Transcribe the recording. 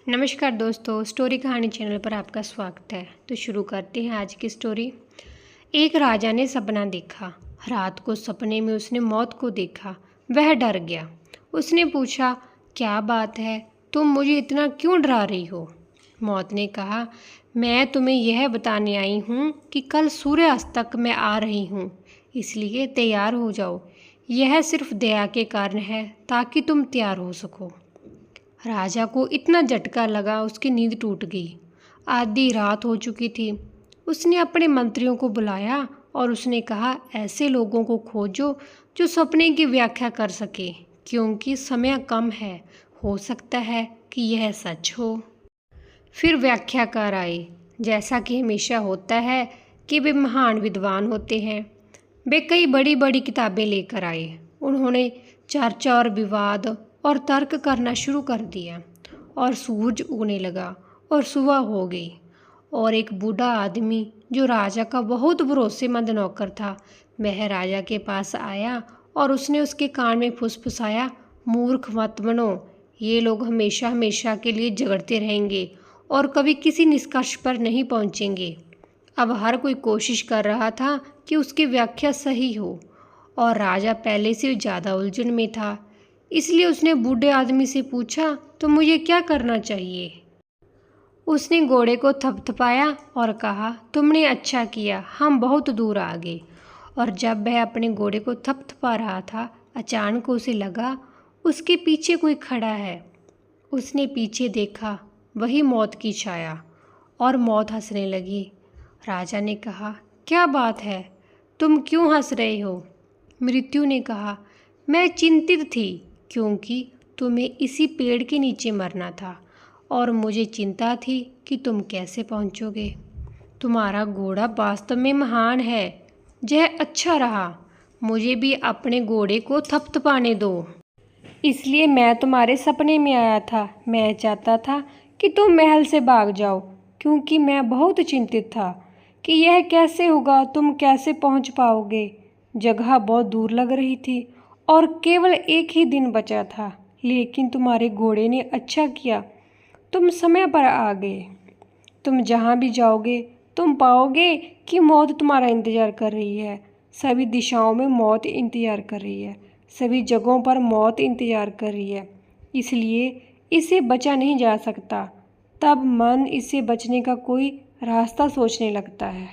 नमस्कार दोस्तों, स्टोरी कहानी चैनल पर आपका स्वागत है। तो शुरू करते हैं आज की स्टोरी। एक राजा ने सपना देखा। रात को सपने में उसने मौत को देखा। वह डर गया। उसने पूछा, क्या बात है, तुम मुझे इतना क्यों डरा रही हो? मौत ने कहा, मैं तुम्हें यह बताने आई हूँ कि कल सूर्यास्त तक मैं आ रही हूँ, इसलिए तैयार हो जाओ। यह सिर्फ दया के कारण है ताकि तुम तैयार हो सको। राजा को इतना झटका लगा, उसकी नींद टूट गई। आधी रात हो चुकी थी। उसने अपने मंत्रियों को बुलाया और उसने कहा, ऐसे लोगों को खोजो जो सपने की व्याख्या कर सके, क्योंकि समय कम है। हो सकता है कि यह सच हो। फिर व्याख्याकार आए। जैसा कि हमेशा होता है कि वे महान विद्वान होते हैं। वे कई बड़ी बड़ी किताबें लेकर आए। उन्होंने चर्चा और विवाद और तर्क करना शुरू कर दिया और सूरज उगने लगा और सुबह हो गई। और एक बूढ़ा आदमी जो राजा का बहुत भरोसेमंद नौकर था, वह राजा के पास आया और उसने उसके कान में फुसफुसाया, मूर्ख मत बनो। ये लोग हमेशा हमेशा के लिए झगड़ते रहेंगे और कभी किसी निष्कर्ष पर नहीं पहुंचेंगे। अब हर कोई कोशिश कर रहा था कि उसकी व्याख्या सही हो और राजा पहले से ज़्यादा उलझन में था। इसलिए उसने बूढ़े आदमी से पूछा, तो मुझे क्या करना चाहिए? उसने घोड़े को थपथपाया और कहा, तुमने अच्छा किया, हम बहुत दूर आ गए। और जब वह अपने घोड़े को थपथपा रहा था, अचानक उसे लगा उसके पीछे कोई खड़ा है। उसने पीछे देखा, वही मौत की छाया। और मौत हंसने लगी। राजा ने कहा, क्या बात है, तुम क्यों हंस रहे हो? मृत्यु ने कहा, मैं चिंतित थी क्योंकि तुम्हें इसी पेड़ के नीचे मरना था और मुझे चिंता थी कि तुम कैसे पहुंचोगे। तुम्हारा घोड़ा वास्तव में महान है। यह अच्छा रहा। मुझे भी अपने घोड़े को थपथपाने दो। इसलिए मैं तुम्हारे सपने में आया था। मैं चाहता था कि तुम महल से भाग जाओ, क्योंकि मैं बहुत चिंतित था कि यह कैसे होगा, तुम कैसे पहुंच पाओगे। जगह बहुत दूर लग रही थी और केवल एक ही दिन बचा था। लेकिन तुम्हारे घोड़े ने अच्छा किया, तुम समय पर आ गए। तुम जहाँ भी जाओगे, तुम पाओगे कि मौत तुम्हारा इंतज़ार कर रही है। सभी दिशाओं में मौत इंतज़ार कर रही है। सभी जगहों पर मौत इंतज़ार कर रही है। इसलिए इसे बचा नहीं जा सकता। तब मन इससे बचने का कोई रास्ता सोचने लगता है।